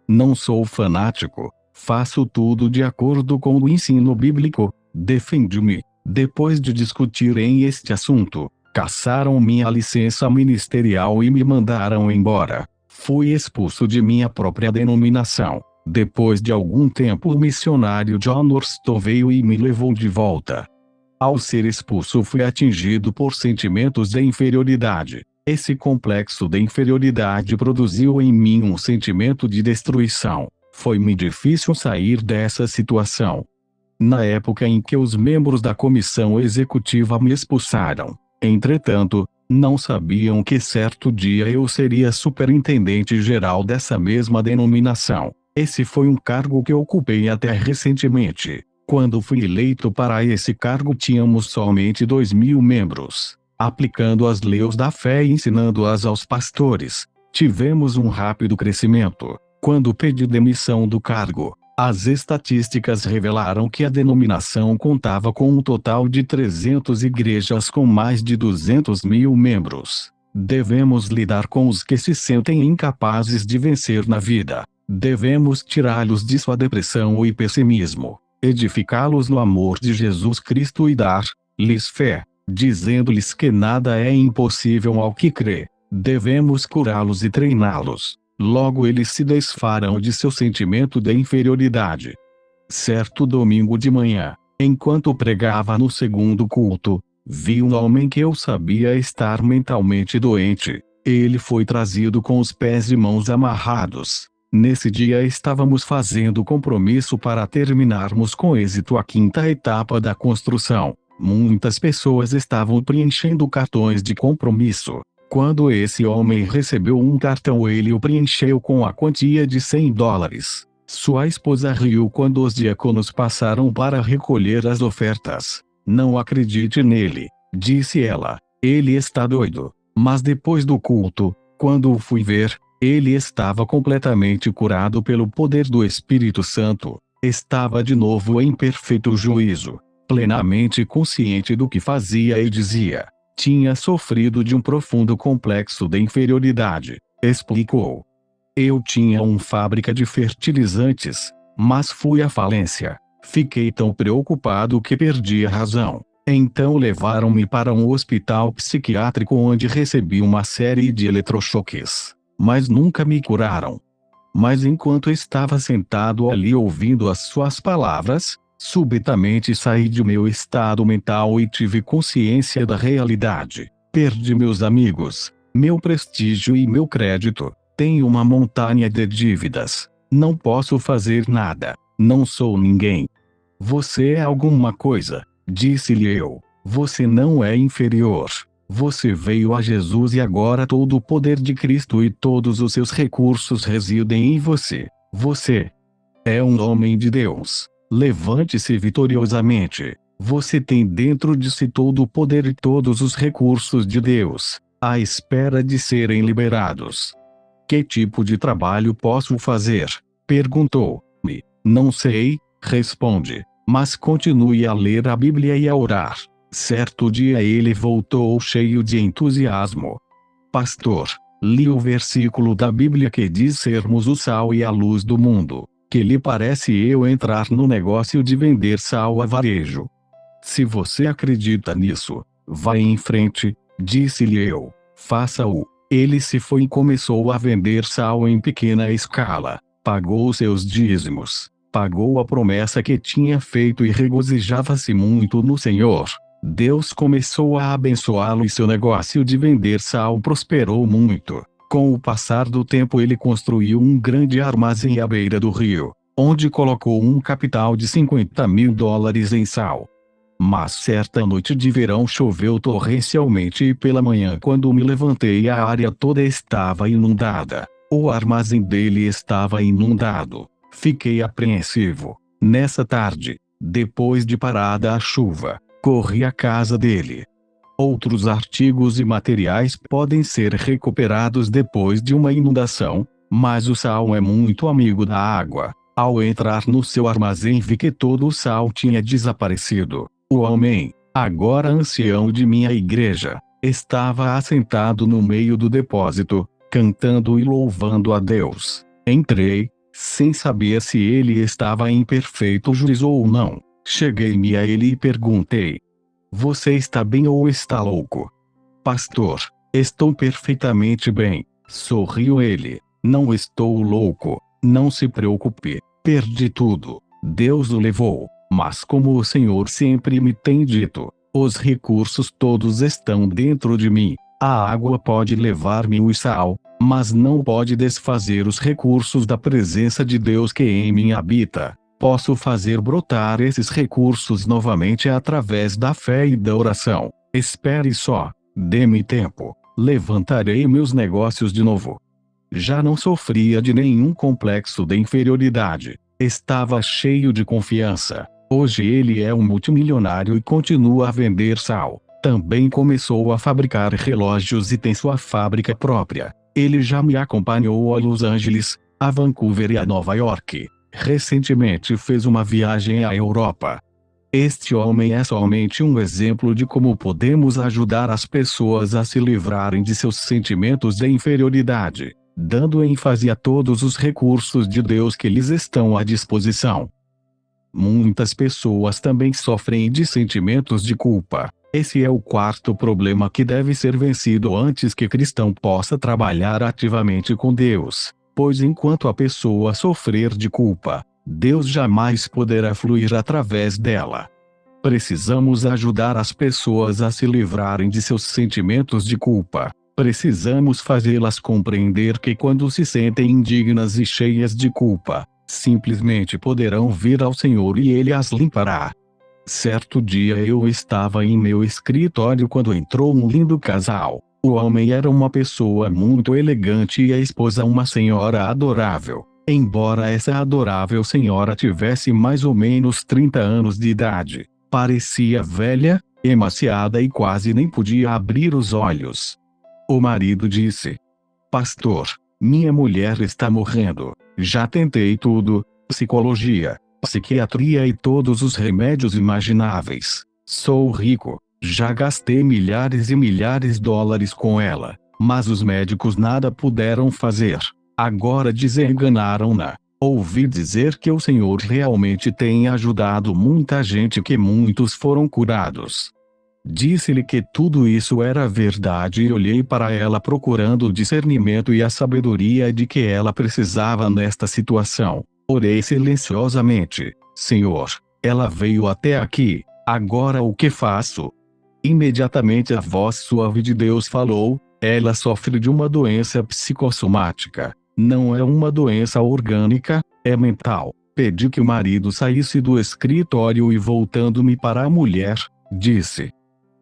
Speaker 1: Não sou fanático, faço tudo de acordo com o ensino bíblico, defendi-me. Depois de discutirem este assunto, cassaram minha licença ministerial e me mandaram embora. Fui expulso de minha própria denominação. Depois de algum tempo o missionário John Orston veio e me levou de volta. Ao ser expulso fui atingido por sentimentos de inferioridade. Esse complexo de inferioridade produziu em mim um sentimento de destruição. Foi-me difícil sair dessa situação. Na época em que os membros da comissão executiva me expulsaram, entretanto, não sabiam que certo dia eu seria superintendente geral dessa mesma denominação. Esse foi um cargo que ocupei até recentemente. Quando fui eleito para esse cargo tínhamos somente 2.000 membros. Aplicando as leis da fé e ensinando-as aos pastores, tivemos um rápido crescimento. Quando pedi demissão do cargo, as estatísticas revelaram que a denominação contava com um total de 300 igrejas com mais de 200.000 membros. Devemos lidar com os que se sentem incapazes de vencer na vida. Devemos tirá-los de sua depressão e pessimismo, edificá-los no amor de Jesus Cristo e dar-lhes fé, dizendo-lhes que nada é impossível ao que crê. Devemos curá-los e treiná-los. Logo eles se desfarão de seu sentimento de inferioridade. Certo domingo de manhã, enquanto pregava no segundo culto, vi um homem que eu sabia estar mentalmente doente. Ele foi trazido com os pés e mãos amarrados. Nesse dia estávamos fazendo compromisso para terminarmos com êxito a 5ª etapa da construção. Muitas pessoas estavam preenchendo cartões de compromisso. Quando esse homem recebeu um cartão ele o preencheu com a quantia de $100. Sua esposa riu quando os diáconos passaram para recolher as ofertas. Não acredite nele, disse ela. Ele está doido. Mas depois do culto, quando o fui ver, ele estava completamente curado pelo poder do Espírito Santo. Estava de novo em perfeito juízo, plenamente consciente do que fazia e dizia. Tinha sofrido de um profundo complexo de inferioridade, explicou. Eu tinha uma fábrica de fertilizantes, mas fui à falência. Fiquei tão preocupado que perdi a razão. Então levaram-me para um hospital psiquiátrico onde recebi uma série de eletrochoques. Mas nunca me curaram. Mas enquanto estava sentado ali ouvindo as suas palavras, subitamente saí de meu estado mental e tive consciência da realidade. Perdi meus amigos, meu prestígio e meu crédito. Tenho uma montanha de dívidas. Não posso fazer nada. Não sou ninguém. Você é alguma coisa, disse-lhe eu. Você não é inferior. Você veio a Jesus e agora todo o poder de Cristo e todos os seus recursos residem em você. Você é um homem de Deus. Levante-se vitoriosamente. Você tem dentro de si todo o poder e todos os recursos de Deus, à espera de serem liberados. Que tipo de trabalho posso fazer? Perguntou-me. Não sei, responde, mas continue a ler a Bíblia e a orar. Certo dia ele voltou cheio de entusiasmo. Pastor, li o versículo da Bíblia que diz sermos o sal e a luz do mundo. Que lhe parece eu entrar no negócio de vender sal a varejo? Se você acredita nisso, vá em frente, disse-lhe eu. Faça-o. Ele se foi e começou a vender sal em pequena escala. Pagou seus dízimos, pagou a promessa que tinha feito e regozijava-se muito no Senhor. Deus começou a abençoá-lo e seu negócio de vender sal prosperou muito. Com o passar do tempo ele construiu um grande armazém à beira do rio, onde colocou um capital de $50.000 em sal. Mas certa noite de verão choveu torrencialmente e pela manhã, quando me levantei, a área toda estava inundada. O armazém dele estava inundado. Fiquei apreensivo. Nessa tarde, depois de parada a chuva, corri à casa dele. Outros artigos e materiais podem ser recuperados depois de uma inundação, mas o sal é muito amigo da água. Ao entrar no seu armazém, vi que todo o sal tinha desaparecido. O homem, agora ancião de minha igreja, estava assentado no meio do depósito, cantando e louvando a Deus. Entrei, sem saber se ele estava em perfeito juízo ou não. Cheguei-me a ele e perguntei: "Você está bem ou está louco?" "Pastor, estou perfeitamente bem", sorriu ele. "Não estou louco, não se preocupe, perdi tudo, Deus o levou. Mas como o Senhor sempre me tem dito, os recursos todos estão dentro de mim. A água pode levar-me o sal, mas não pode desfazer os recursos da presença de Deus que em mim habita. Posso fazer brotar esses recursos novamente através da fé e da oração. Espere só, dê-me tempo, levantarei meus negócios de novo." Já não sofria de nenhum complexo de inferioridade. Estava cheio de confiança. Hoje ele é um multimilionário e continua a vender sal. Também começou a fabricar relógios e tem sua fábrica própria. Ele já me acompanhou a Los Angeles, a Vancouver e a Nova York. Recentemente fez uma viagem à Europa. Este homem é somente um exemplo de como podemos ajudar as pessoas a se livrarem de seus sentimentos de inferioridade, dando ênfase a todos os recursos de Deus que lhes estão à disposição. Muitas pessoas também sofrem de sentimentos de culpa. Esse é o quarto problema que deve ser vencido antes que cristão possa trabalhar ativamente com Deus, pois enquanto a pessoa sofrer de culpa, Deus jamais poderá fluir através dela. Precisamos ajudar as pessoas a se livrarem de seus sentimentos de culpa. Precisamos fazê-las compreender que quando se sentem indignas e cheias de culpa, simplesmente poderão vir ao Senhor e Ele as limpará. Certo dia eu estava em meu escritório quando entrou um lindo casal. O homem era uma pessoa muito elegante e a esposa uma senhora adorável. Embora essa adorável senhora tivesse mais ou menos 30 anos de idade, parecia velha, emaciada e quase nem podia abrir os olhos. O marido disse: "Pastor, minha mulher está morrendo. Já tentei tudo, psicologia, psiquiatria e todos os remédios imagináveis. Sou rico, já gastei milhares e milhares de dólares com ela, mas os médicos nada puderam fazer. Agora desenganaram-na. Ouvi dizer que o Senhor realmente tem ajudado muita gente, que muitos foram curados." Disse-lhe que tudo isso era verdade e olhei para ela procurando o discernimento e a sabedoria de que ela precisava nesta situação. Orei silenciosamente: "Senhor, ela veio até aqui, agora o que faço?" Imediatamente a voz suave de Deus falou: "Ela sofre de uma doença psicossomática. Não é uma doença orgânica, é mental." Pedi que o marido saísse do escritório e, voltando-me para a mulher, disse: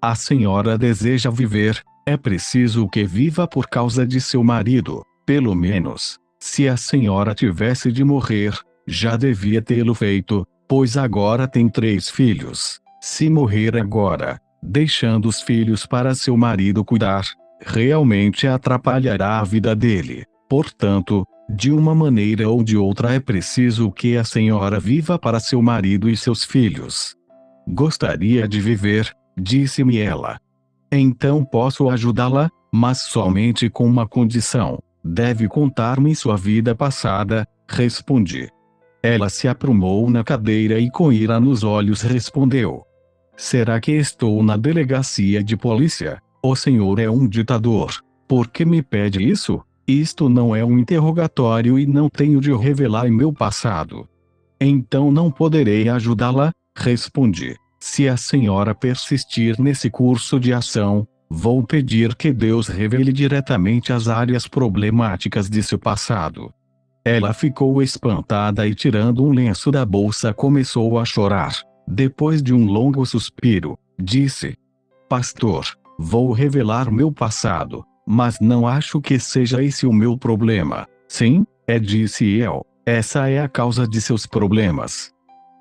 Speaker 1: "A senhora deseja viver, é preciso que viva por causa de seu marido. Pelo menos, se a senhora tivesse de morrer, já devia tê-lo feito, pois agora tem 3 filhos. Se morrer agora, deixando os filhos para seu marido cuidar, realmente atrapalhará a vida dele. Portanto, de uma maneira ou de outra é preciso que a senhora viva para seu marido e seus filhos." "Gostaria de viver", disse-me ela. "Então posso ajudá-la, mas somente com uma condição. Deve contar-me sua vida passada", respondi. Ela se aprumou na cadeira e com ira nos olhos respondeu: "Será que estou na delegacia de polícia? O senhor é um ditador. Por que me pede isso? Isto não é um interrogatório e não tenho de revelar meu passado." "Então não poderei ajudá-la", respondi. "Se a senhora persistir nesse curso de ação, vou pedir que Deus revele diretamente as áreas problemáticas de seu passado." Ela ficou espantada e, tirando um lenço da bolsa, começou a chorar. Depois de um longo suspiro, disse: Pastor, vou revelar meu passado, mas não acho que seja esse o meu problema. Sim, disse eu, essa é a causa de seus problemas.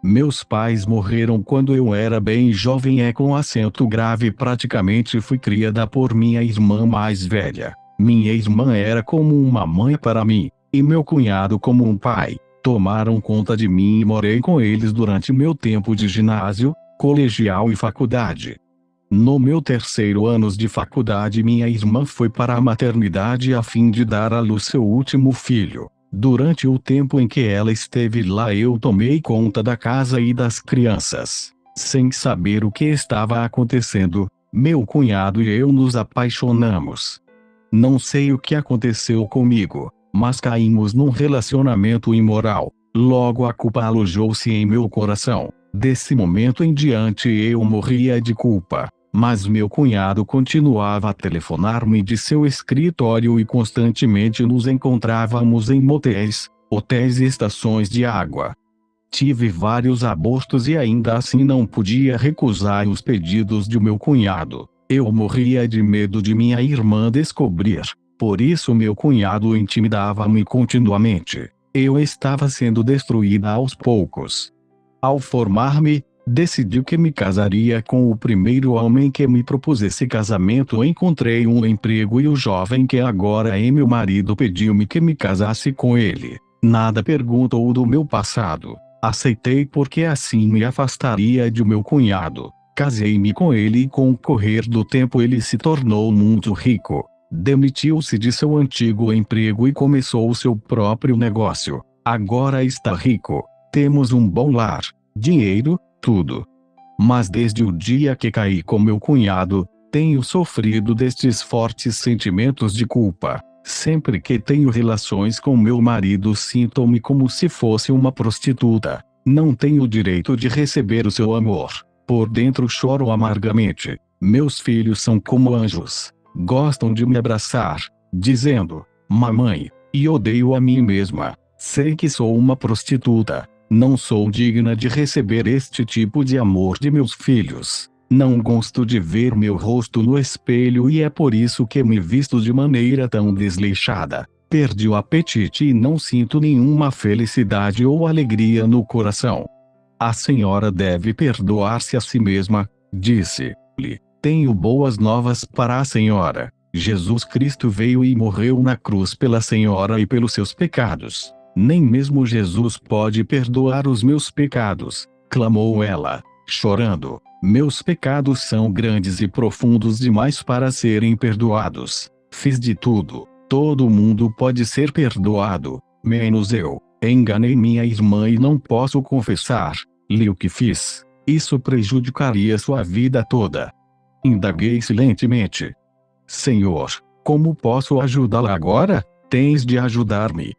Speaker 1: Meus pais morreram quando eu era bem jovem. Com acento grave. Praticamente fui criada por minha irmã mais velha. Minha irmã era como uma mãe para mim, e meu cunhado como um pai. Tomaram conta de mim e morei com eles durante meu tempo de ginásio, colegial e faculdade. No meu terceiro ano de faculdade, minha irmã foi para a maternidade a fim de dar à luz seu último filho. Durante o tempo em que ela esteve lá, eu tomei conta da casa e das crianças. Sem saber o que estava acontecendo, meu cunhado e eu nos apaixonamos. Não sei o que aconteceu comigo, mas caímos num relacionamento imoral. Logo a culpa alojou-se em meu coração. Desse momento em diante eu morria de culpa. Mas meu cunhado continuava a telefonar-me de seu escritório e constantemente nos encontrávamos em motéis, hotéis e estações de água. Tive vários abortos e ainda assim não podia recusar os pedidos de meu cunhado. Eu morria de medo de minha irmã descobrir. Por isso meu cunhado intimidava-me continuamente. Eu estava sendo destruída aos poucos. Ao formar-me, decidi que me casaria com o primeiro homem que me propusesse casamento. Encontrei um emprego e o jovem que agora é meu marido pediu-me que me casasse com ele. Nada perguntou do meu passado. Aceitei porque assim me afastaria de meu cunhado. Casei-me com ele e com o correr do tempo ele se tornou muito rico. Demitiu-se de seu antigo emprego e começou seu próprio negócio. Agora está rico. Temos um bom lar, dinheiro, tudo. Mas desde o dia que caí com meu cunhado, tenho sofrido destes fortes sentimentos de culpa. Sempre que tenho relações com meu marido, sinto-me como se fosse uma prostituta. Não tenho o direito de receber o seu amor. Por dentro choro amargamente. Meus filhos são como anjos. Gostam de me abraçar, dizendo: mamãe, e odeio a mim mesma. Sei que sou uma prostituta. Não sou digna de receber este tipo de amor de meus filhos. Não gosto de ver meu rosto no espelho e é por isso que me visto de maneira tão desleixada. Perdi o apetite e não sinto nenhuma felicidade ou alegria no coração. A senhora deve perdoar-se a si mesma, disse-lhe. Tenho boas novas para a senhora. Jesus Cristo veio e morreu na cruz pela senhora e pelos seus pecados. Nem mesmo Jesus pode perdoar os meus pecados, clamou ela, chorando. Meus pecados são grandes e profundos demais para serem perdoados. Fiz de tudo. Todo mundo pode ser perdoado, menos eu. Enganei minha irmã e não posso confessar-lhe o que fiz. Isso prejudicaria sua vida toda. Indaguei silentemente. Senhor, como posso ajudá-la agora? Tens de ajudar-me.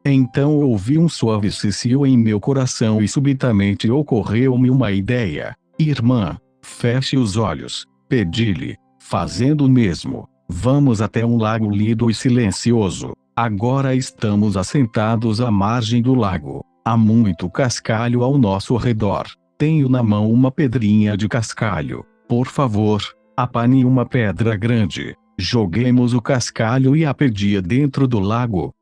Speaker 1: Então ouvi um suave cicio em meu coração e subitamente ocorreu-me uma ideia. Irmã, feche os olhos, pedi-lhe, fazendo o mesmo. Vamos até um lago lindo e silencioso. Agora estamos assentados à margem do lago. Há muito cascalho ao nosso redor. Tenho na mão uma pedrinha de cascalho. Por favor, apane uma pedra grande. Joguemos o cascalho e a pedra dentro do lago.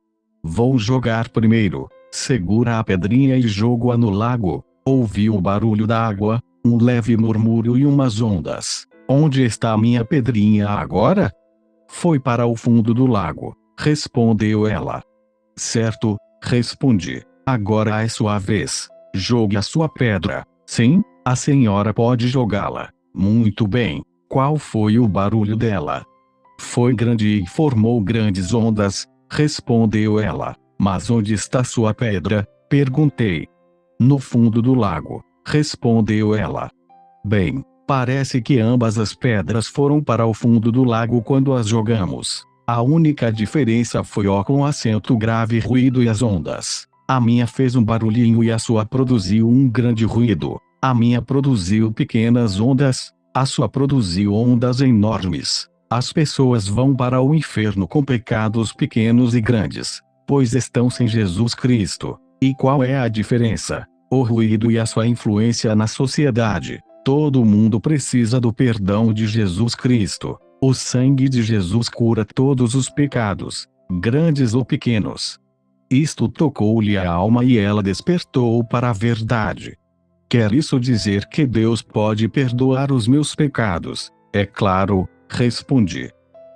Speaker 1: Vou jogar primeiro. Segura a pedrinha e jogo-a no lago. Ouvi o barulho da água, um leve murmúrio e umas ondas. Onde está a minha pedrinha agora? Foi para o fundo do lago, respondeu ela. Certo, respondi. Agora é sua vez. Jogue a sua pedra. Sim, a senhora pode jogá-la. Muito bem. Qual foi o barulho dela? Foi grande e formou grandes ondas, respondeu ela. Mas onde está sua pedra? Perguntei. No fundo do lago, respondeu ela. Bem, parece que ambas as pedras foram para o fundo do lago quando as jogamos. A única diferença foi o com acento grave ruído e as ondas. A minha fez um barulhinho e a sua produziu um grande ruído. A minha produziu pequenas ondas, a sua produziu ondas enormes. As pessoas vão para o inferno com pecados pequenos e grandes, pois estão sem Jesus Cristo. E qual é a diferença? O ruído e a sua influência na sociedade. Todo mundo precisa do perdão de Jesus Cristo. O sangue de Jesus cura todos os pecados, grandes ou pequenos. Isto tocou-lhe a alma e ela despertou para a verdade. Quer isso dizer que Deus pode perdoar os meus pecados? É claro, respondi.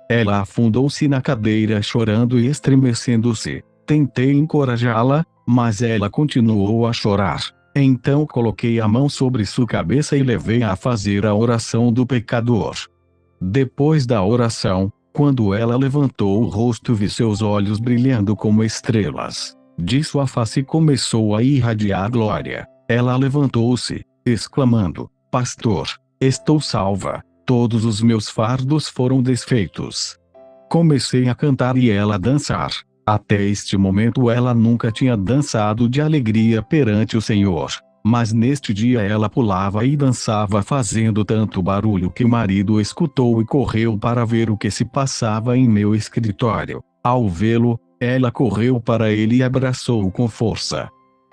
Speaker 1: Ela afundou-se na cadeira chorando e estremecendo-se. Tentei encorajá-la, mas ela continuou a chorar. Então coloquei a mão sobre sua cabeça e levei-a a fazer a oração do pecador. Depois da oração, quando ela levantou o rosto, vi seus olhos brilhando como estrelas. De sua face começou a irradiar glória. Ela levantou-se, exclamando: Pastor, estou salva. Todos os meus fardos foram desfeitos. Comecei a cantar e ela a dançar. Até este momento ela nunca tinha dançado de alegria perante o Senhor. Mas neste dia ela pulava e dançava fazendo tanto barulho que o marido escutou e correu para ver o que se passava em meu escritório. Ao vê-lo, ela correu para ele e abraçou-o com força.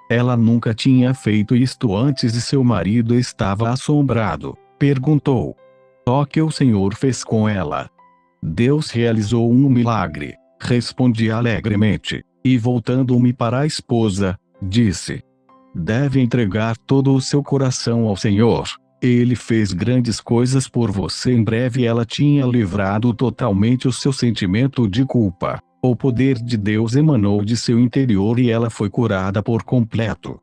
Speaker 1: Ela nunca tinha feito isto antes e seu marido estava assombrado. Perguntou: "O que o Senhor fez com ela?" "Deus realizou um milagre", respondi alegremente, e voltando-me para a esposa, disse: "Deve entregar todo o seu coração ao Senhor. Ele fez grandes coisas por você." Em breve ela tinha livrado totalmente o seu sentimento de culpa. O poder de Deus emanou de seu interior e ela foi curada por completo.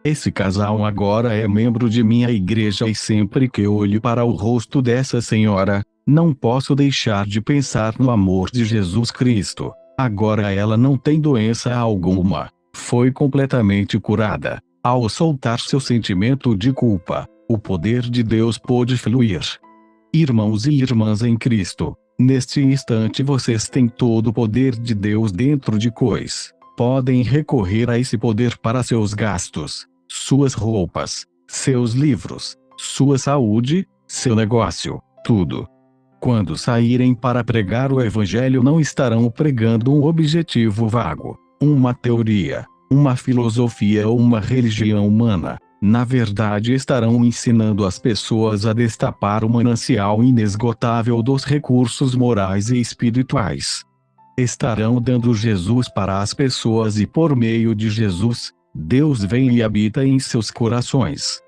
Speaker 1: Esse casal agora é membro de minha igreja e sempre que olho para o rosto dessa senhora, não posso deixar de pensar no amor de Jesus Cristo. Agora ela não tem doença alguma. Foi completamente curada. Ao soltar seu sentimento de culpa, o poder de Deus pôde fluir. Irmãos e irmãs em Cristo, neste instante vocês têm todo o poder de Deus dentro de vocês. Podem recorrer a esse poder para seus gastos, suas roupas, seus livros, sua saúde, seu negócio, tudo. Quando saírem para pregar o Evangelho, não estarão pregando um objetivo vago, uma teoria, uma filosofia ou uma religião humana. Na verdade, estarão ensinando as pessoas a destapar o manancial inesgotável dos recursos morais e espirituais. Estarão dando Jesus para as pessoas e por meio de Jesus, Deus vem e habita em seus corações.